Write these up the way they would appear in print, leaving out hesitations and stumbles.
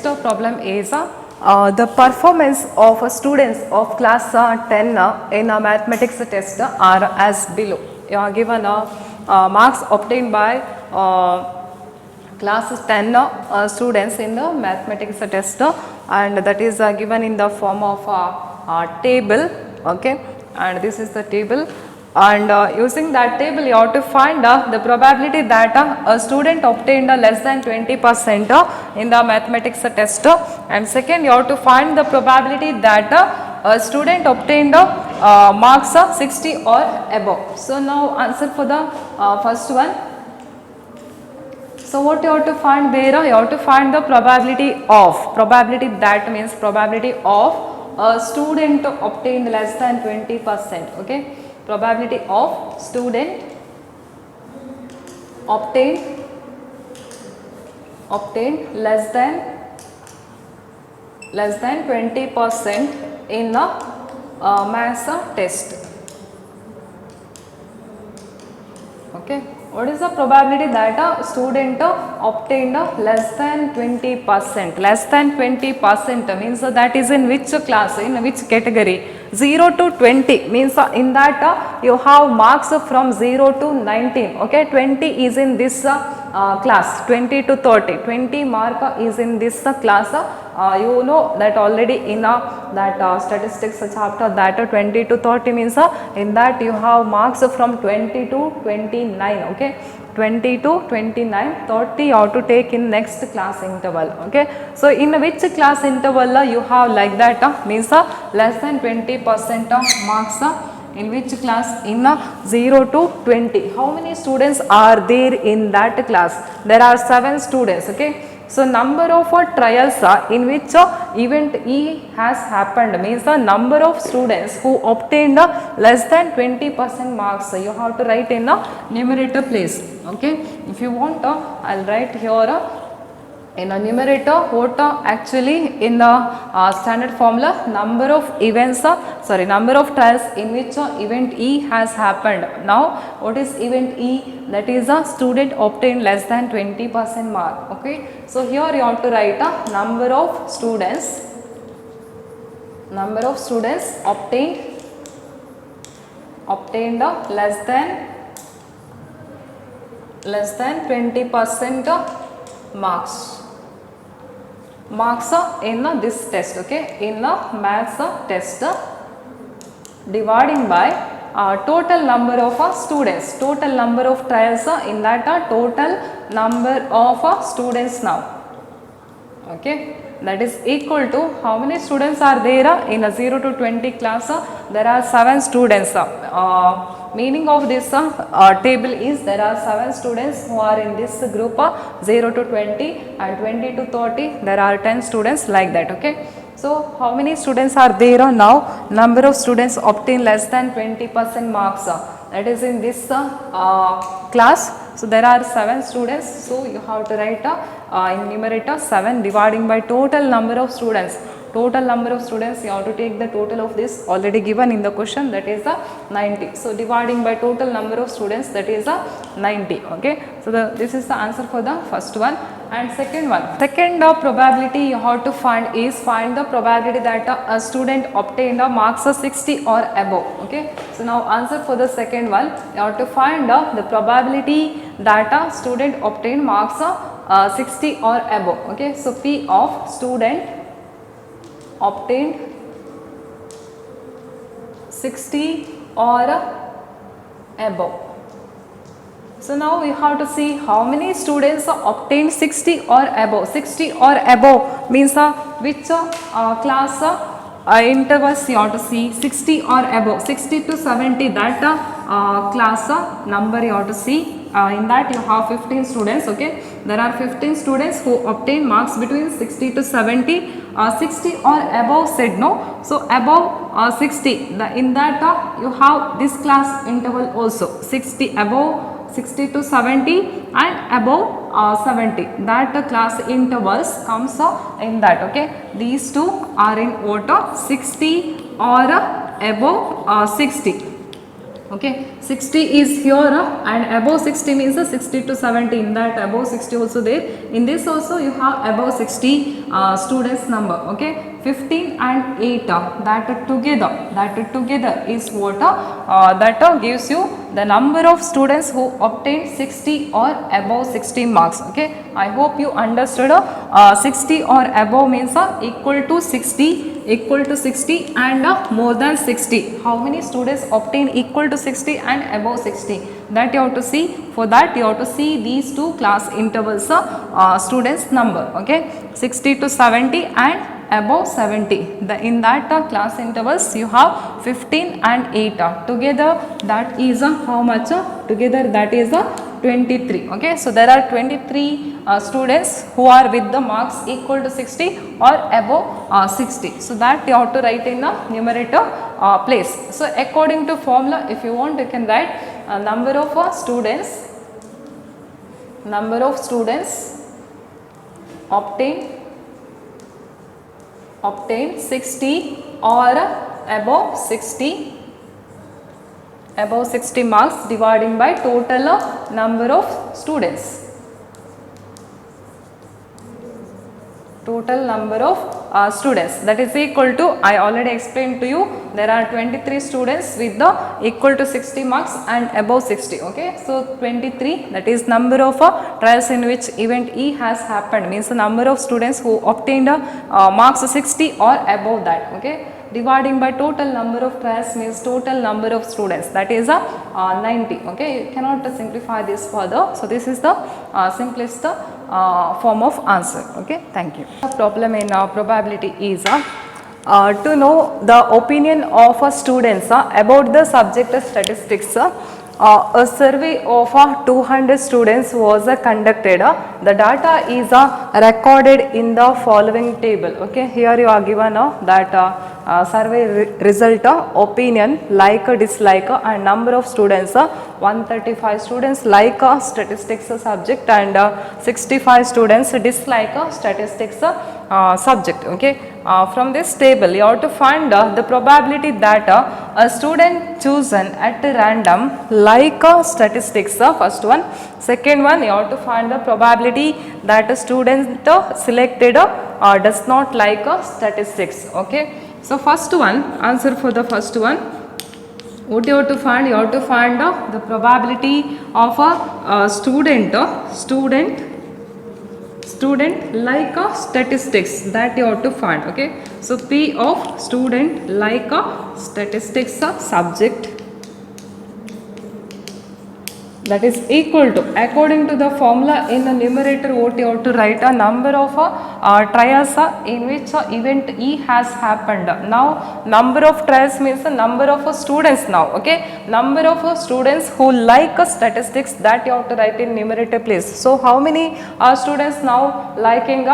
next problem is the performance of students of class 10 in a mathematics test are as below. Given marks obtained by class 10 students in the mathematics test, and that is given in the form of a table, okay, and this is the table. And using that table you have to find the probability that a student obtained less than 20% in the mathematics test, and second you have to find the probability that a student obtained marks 60 or above. So now answer for the first one. So what you have to find there? You have to find the probability that means probability of a student obtained less than 20%, okay. Probability of student obtained less than 20% in a maths test, okay. What is the probability that a student obtained less than 20%? Less than 20% means that is in which class, in which category? 0 to 20 means in that you have marks from 0 to 19, okay. 20 is in this class, 20 to 30, 20 mark is in this class. You know that already in that statistics chapter, that 20 to 30 means in that you have marks from 20 to 29, okay. 20 to 29, 30 you have to take in next class interval, okay. So in which class interval you have like that means less than 20% of marks in which class? In 0 to 20. How many students are there in that class? There are 7 students, okay. So number of trials in which event E has happened means the number of students who obtained less than 20% marks. You have to write in a numerator place, okay. If you want I will write here in a numerator what actually in the standard formula number of events, number of trials in which event E has happened. Now what is event E? That is a student obtained less than 20% mark, okay. So here you have to write a number of students obtained less than 20% marks in this test, okay, in the maths test, dividing by total number of students, total number of trials in that total number of students now, okay. That is equal to how many students are there in a 0 to 20 class? There are 7 students. Meaning of this table is there are 7 students who are in this group 0 to 20, and 20 to 30 there are 10 students like that, okay. So how many students are there now? Number of students obtain less than 20% marks, that is in this class. So there are 7 students, so you have to write in numerator 7 dividing by total number of students. Total number of students you have to take the total of this already given in the question, that is 90. So dividing by total number of students, that is 90, okay. So this is the answer for the first one. And second one, second probability you have to find the probability that a student obtained marks 60 or above, okay. So now answer for the second one, you have to find the probability that a student obtained marks 60 or above, okay. So P of student obtained 60 or above. So now we have to see how many students obtained 60 or above. 60 or above means which class intervals you have to see. 60 or above, 60 to 70, that class number you have to see. In that you have 15 students, okay. There are 15 students who obtain marks between 60 to 70. 60 or above said no. So above 60, in that you have this class interval also, 60 above 60 to 70 and above 70, that class intervals comes in that, okay. These two are in what? 60 or above 60. Okay, 60 is here and above 60 means 60 to 70. In that above 60 also there. In this also you have above 60 students number. Okay, 15 and 8 that together is what that gives you the number of students who obtained 60 or above 60 marks. Okay, I hope you understood. 60 or above means equal to 60 and more than 60. How many students obtain equal to 60 and above 60? That you have to see. For that you have to see these two class intervals students number. Okay, 60 to 70 and above 70. In that class intervals you have 15 and 8 together. That is how much? Together that is 23. Okay, so there are 23 students who are with the marks equal to 60 or above 60. So that you have to write in the numerator place. So according to formula, if you want, you can write number of students obtain 60 or above 60 marks dividing by total number of students. Total number of students, that is equal to, I already explained to you, there are 23 students with the equal to 60 marks and above 60. Okay, so 23, that is number of trials in which event E has happened, means the number of students who obtained marks 60 or above that. Okay, dividing by total number of trials means total number of students, that is 90. Okay, you cannot simplify this further. So this is the simplest form of answer. Okay, thank you. The problem in probability is to know the opinion of students about the subject statistics. A survey of 200 students was conducted. The data is recorded in the following table. Okay, here you are given that survey result, opinion, like, dislike, and number of students. 135 students like statistics subject and 65 students dislike statistics subject. Okay, from this table you have to find the probability that a student chosen at random like statistics, first one. Second one, you have to find the probability that a student selected does not like statistics. Okay, so first one, answer for the first one, what you have to find? You have to find the probability of a student like statistics, that you have to find. Okay, so P of student like statistics subject, that is equal to, according to the formula in the numerator, what you have to write a number of trials in which event E has happened. Now number of trials means the number of students now. Okay, number of students who like statistics, that you have to write in numerator place. So how many students now liking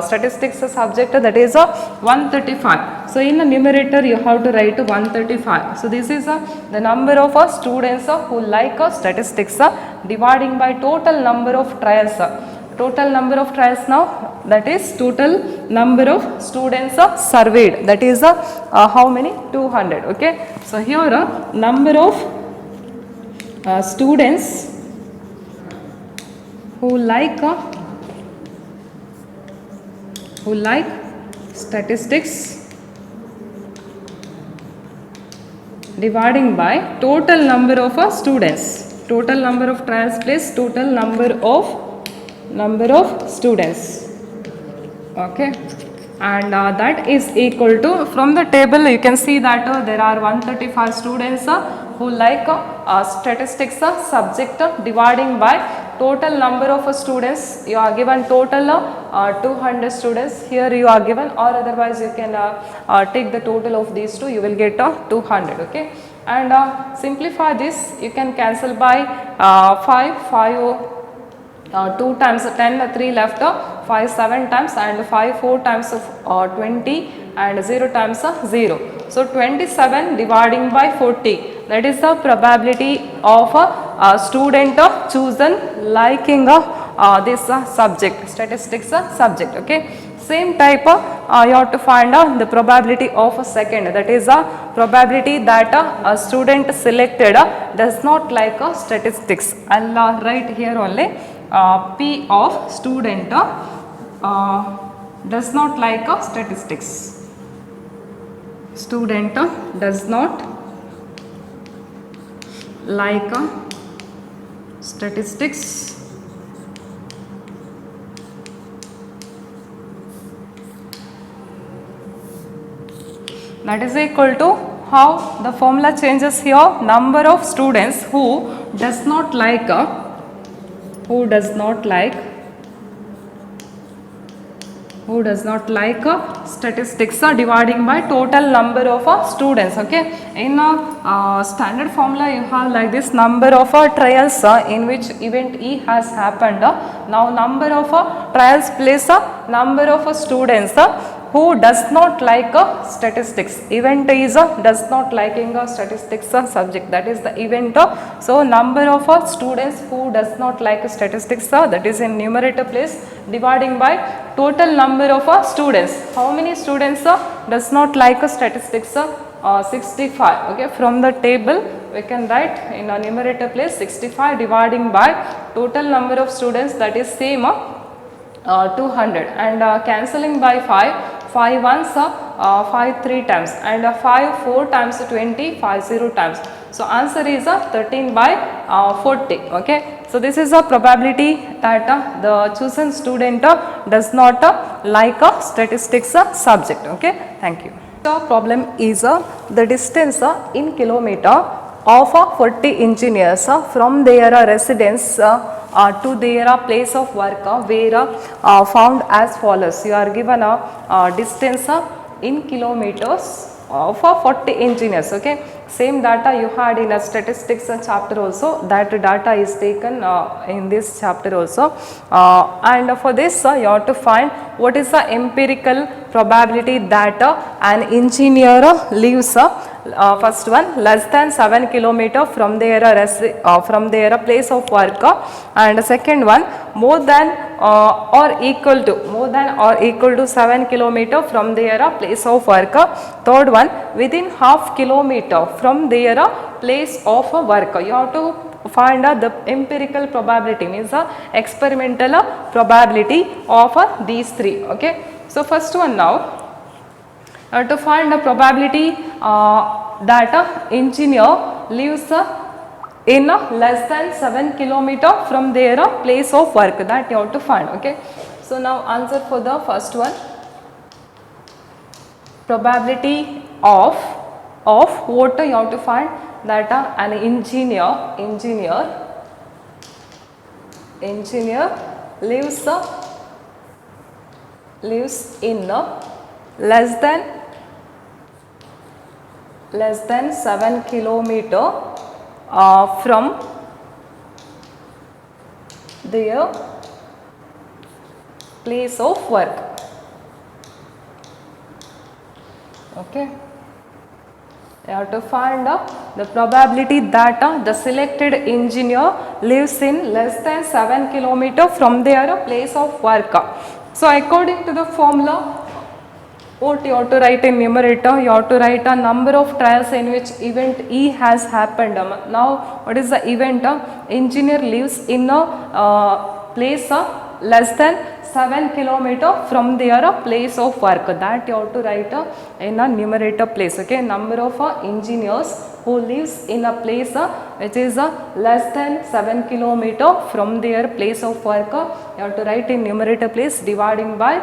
statistics subject, that is 135. So in the numerator you have to write 135. So this is the number of students who like statistics dividing by total number of trials. Total number of trials now, that is total number of students surveyed, that is how many? 200. Okay, so here number of students who like statistics dividing by total number of students. Total number of trials plus total number of students. Okay, and that is equal to, from the table you can see that there are 135 students who like statistics subject dividing by total number of students. You are given total 200 students, here you are given, or otherwise you can take the total of these two, you will get 200. Okay, and simplify this, you can cancel by 2 times 10, 3 left, 5 7 times, and 5 4 times 20, and 0 times 0. So 27 dividing by 40, that is the probability of a student chosen liking this subject, statistics subject. Okay, Same type you have to find the probability of a second, that is a probability that a student selected does not like statistics. I'll write here only P of student does not like statistics. Student does not like statistics. That is equal to how the formula changes here, number of students who does not like statistics dividing by total number of students. Okay, in standard formula you have like this, number of trials in which event E has happened. Now number of trials plus number of students who does not like statistics. Event is does not liking statistics subject, that is the event. So number of students who does not like statistics, that is in numerator place, dividing by total number of students. How many students does not like statistics? 65. Okay, from the table we can write in a numerator place 65 dividing by total number of students, that is same 200, and cancelling by 5 once 5 3 times, and 5 4 times 20 50 times. So answer is 13 by 40. Okay, so this is a probability that the chosen student does not like statistics subject. Okay, thank you. The problem is the distance in kilometer of 40 engineers from their residence to their place of work were found as follows. You are given a distance in kilometers of 40 engineers. Okay, same data you had in a statistics chapter also, that data is taken in this chapter also, and for this you have to find what is the empirical probability that an engineer lives first one less than 7 kilometer from their place of work, and second one more than or equal to 7 kilometer from their place of work, third one within half kilometer from their place of work. You have to find the empirical probability, means the experimental probability of these three. Okay, so first one, now to find the probability that engineer lives in less than 7 kilometer from their place of work, that you have to find. Okay, so now answer for the first one, probability of what you have to find, that an engineer lives in less than 7 kilometer from their place of work. Okay, you have to find the probability that the selected engineer lives in less than 7 kilometer from their place of work. So according to the formula, what you have to write in numerator, you have to write a number of trials in which event E has happened. Now what is the event? Engineer lives in a place less than 7 kilometer from their place of work, that you have to write in a numerator place. Okay, number of engineers who lives in a place which is less than 7 kilometer from their place of work, you have to write in numerator place, dividing by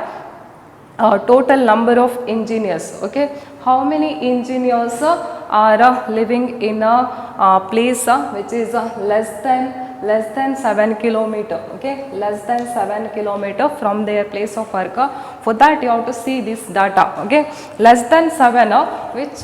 total number of engineers. Okay, how many engineers are living in a place which is less than 7 kilometer. Okay, less than 7 kilometer from their place of work. For that you have to see this data. Okay, less than 7, which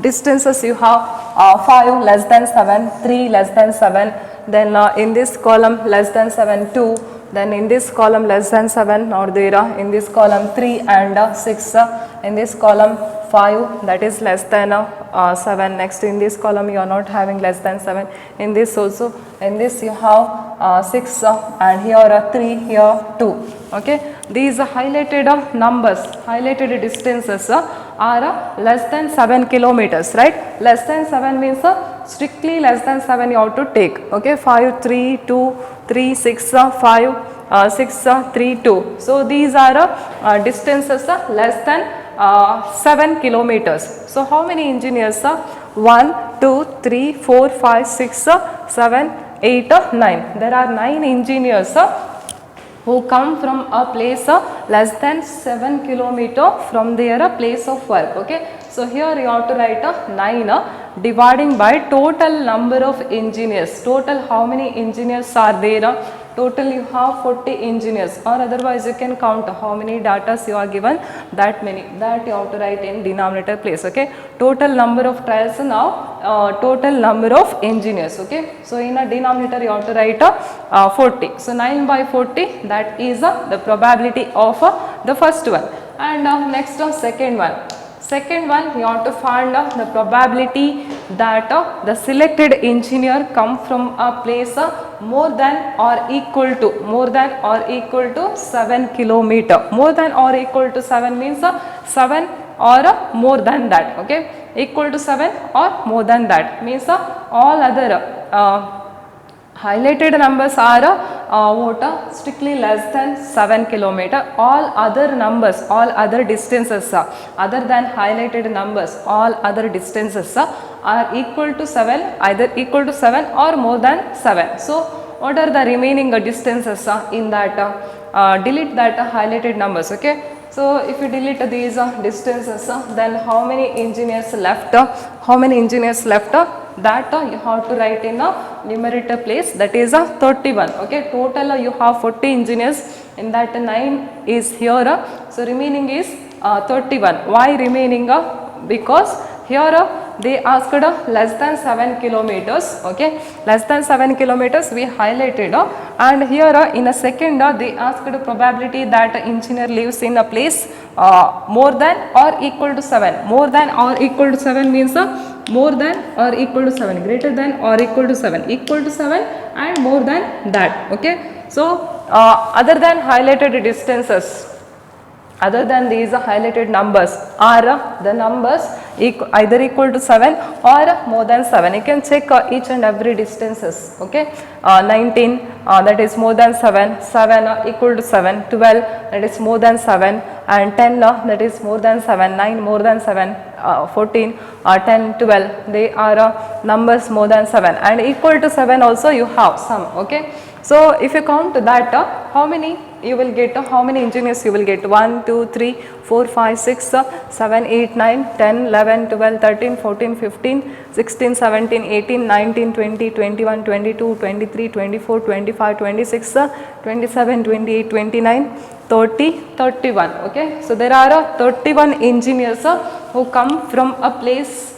distances you have? 5 less than 7, 3 less than 7, then in this column less than 7, 2, then in this column less than 7 or there, in this column 3 and 6, in this column 5, that is less than 7. Next in this column you are not having less than 7, in this also, in this you have 6 and here 3, here 2. Okay, these highlighted numbers, highlighted distances are less than 7 kilometers, right? Less than 7 means strictly less than 7 you have to take, okay? 5, 3, 2, 3, 6, 5, 6, 3, 2. So these are distances less than 7 kilometers. So how many engineers? 1, 2, 3, 4, 5, 6, 7, 8, 9. There are 9 engineers who come from a place less than 7 kilometer from their place of work, okay? So here you have to write 9 dividing by total number of engineers. Total how many engineers are there? Total you have 40 engineers, or otherwise you can count how many datas you are given, that many, that you have to write in denominator place, okay? Total number of trials now, total number of engineers, okay? So in a denominator you have to write 40. So 9 by 40, that is the probability of the first one. And next second one. Second one, you have to find the probability that the selected engineer come from a place more than or equal to 7 kilometer. More than or equal to 7 means 7 or more than that, okay? Equal to 7 or more than that means all other highlighted numbers are strictly less than 7 kilometer. All other numbers, all other distances other than highlighted numbers, all other distances are equal to 7, either equal to 7 or more than 7. So what are the remaining distances in that? Delete that highlighted numbers, okay? So if you delete these distances, then how many engineers left? How many engineers left? That you have to write in a numerator place, that is 31, okay? Total you have 40 engineers, in that 9 is here, so remaining is 31. Why remaining? Because here they asked less than 7 kilometers, okay? Less than 7 kilometers we highlighted, and here in a second they asked probability that engineer lives in a place more than or equal to 7. More than or equal to 7 means more than or equal to 7, greater than or equal to 7, equal to 7 and more than that, okay? So other than highlighted distances, other than these highlighted numbers are the numbers either equal to 7 or more than 7. You can check each and every distances, okay? 19 that is more than 7, 7 equal to 7, 12 that is more than 7, and 10 that is more than 7, 9 more than 7, 14, 10, 12 they are numbers more than 7, and equal to 7 also you have some, okay? So if you count that, how many you will get, how many engineers you will get? 1, 2, 3, 4, 5, 6, 7, 8, 9, 10, 11, 12, 13, 14, 15, 16, 17, 18, 19, 20, 21, 22, 23, 24, 25, 26, 27, 28, 29, 30, 31, okay? So there are 31 engineers who come from a place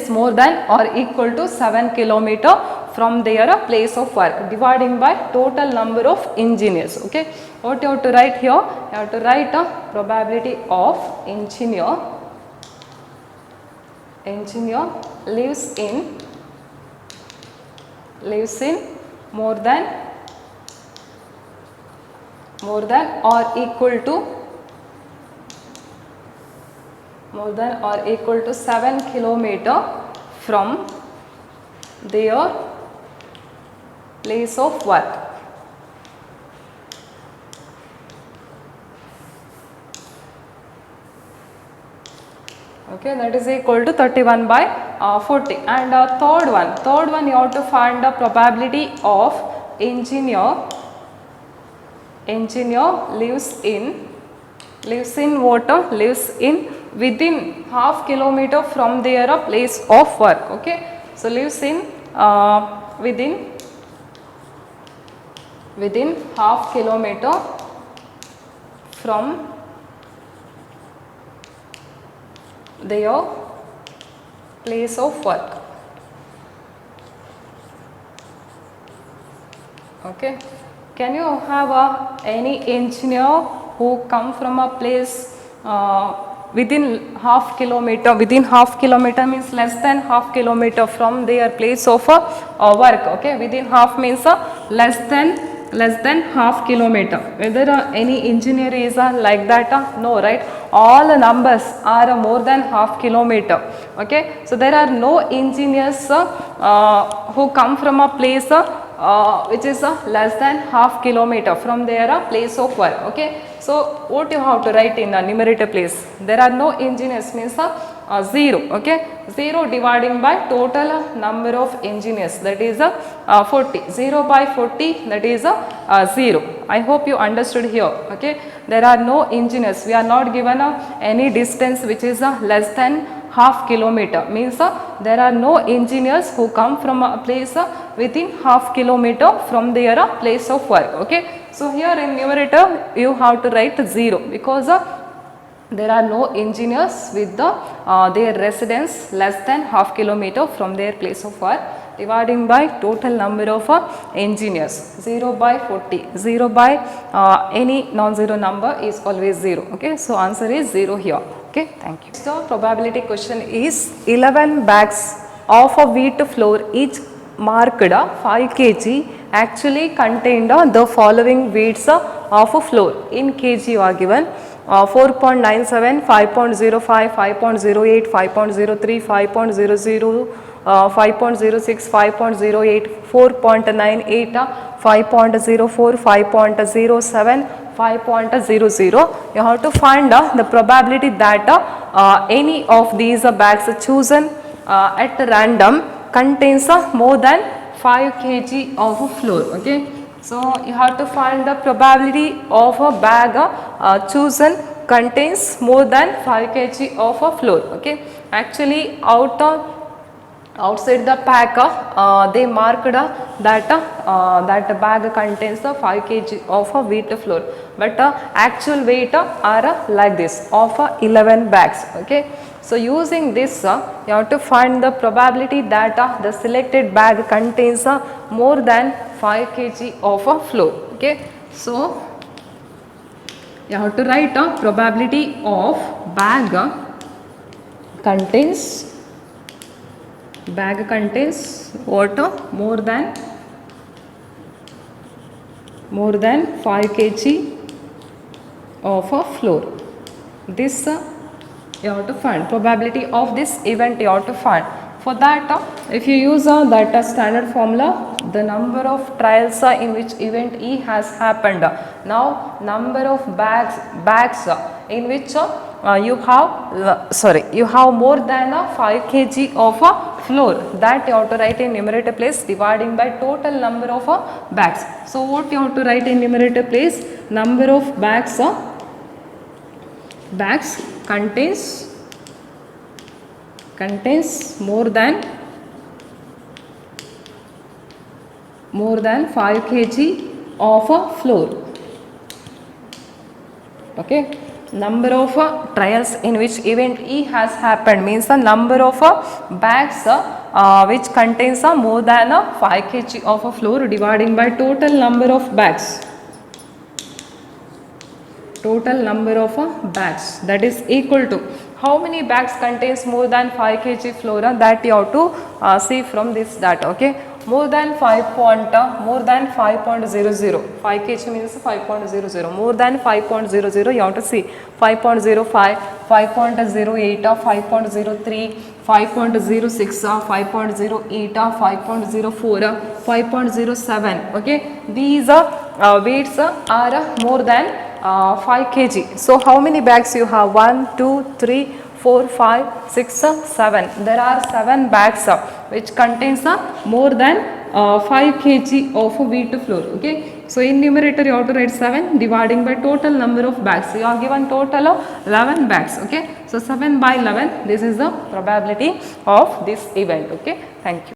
more than or equal to 7 kilometer from their place of work, dividing by total number of engineers, okay? What you have to write here? You have to write a probability of engineer lives in more than or equal to 7 kilometer from their place of work. Okay, that is equal to 31 by 40. And third one you have to find the probability of engineer lives in within half kilometer from their place of work, okay? So lives in within half kilometer from their place of work, okay? Can you have any engineer who come from a place within half kilometer? Within half kilometer means less than half kilometer from their place of work, okay? Within half means less less than half kilometer. Whether any engineer is like that? No, right? All numbers are more than half kilometer. Okay, so there are no engineers who come from a place which is less than half kilometer from their place of work. Okay, so what you have to write in a numerator place? There are no engineers means 0. Okay, 0 dividing by total number of engineers, that is 40. 0 by 40, that is 0. I hope you understood here. Okay, there are no engineers. We are not given any distance which is less than half kilometer, means there are no engineers who come from a place within half kilometer from their place of work. Okay, so here in numerator you have to write 0 because there are no engineers with their residence less than half kilometer from their place of work. Dividing by total number of engineers, 0 by 40, 0 by any non-zero number is always 0. Okay, so answer is 0 here. Okay, thank you. So probability question is 11 bags of a wheat flour each marked 5 kg actually contained the following weights of a flour. In kg you are given 4.97, 5.05, 5.08, 5.03, 5.00, 5.06, 5.08, 4.98, 5.04, 5.07, 5.00. You have to find the probability that any of these bags chosen at random contains more than 5 kg of flour. Okay, so you have to find the probability of a bag chosen contains more than 5 kg of a flour. Okay, actually outside the pack they marked that bag contains 5 kg of wheat flour, but actual weight are like this of 11 bags. Okay, so using this you have to find the probability that the selected bag contains more than 5 kg of flour. Okay, so you have to write a probability of bag contains water more than 5 kg of a flour. This you have to find probability of this event. You have to find. For that if you use that standard formula, the number of trials in which event E has happened. Now number of bags in which you have more than 5 kg of flour, that you have to write in numerator place dividing by total number of bags. So what you have to write in numerator place? Number of bags contains more than 5 kg of flour. Okay, number of trials in which event E has happened means the number of bags which contains more than 5 kg of flour dividing by total number of bags. Total number of bags, that is equal to how many bags contains more than 5 kg flour, that you have to see from this data. Okay, more than 5.00, 5 kg means 5.00, more than 5.00 you have to see 5.05, 5.08, 5.03, 5.06, 5.08, 5.04, 5.07. Okay, these weights are more than 5 kg. So how many bags you have? 1, 2, 3, 4, 5, 6, 7. There are 7 bags which contains more than 5 kg of wheat flour. Okay, so in numerator you have to write 7 dividing by total number of bags. You are given total of 11 bags. Okay, so 7 by 11, this is the probability of this event. Okay, thank you.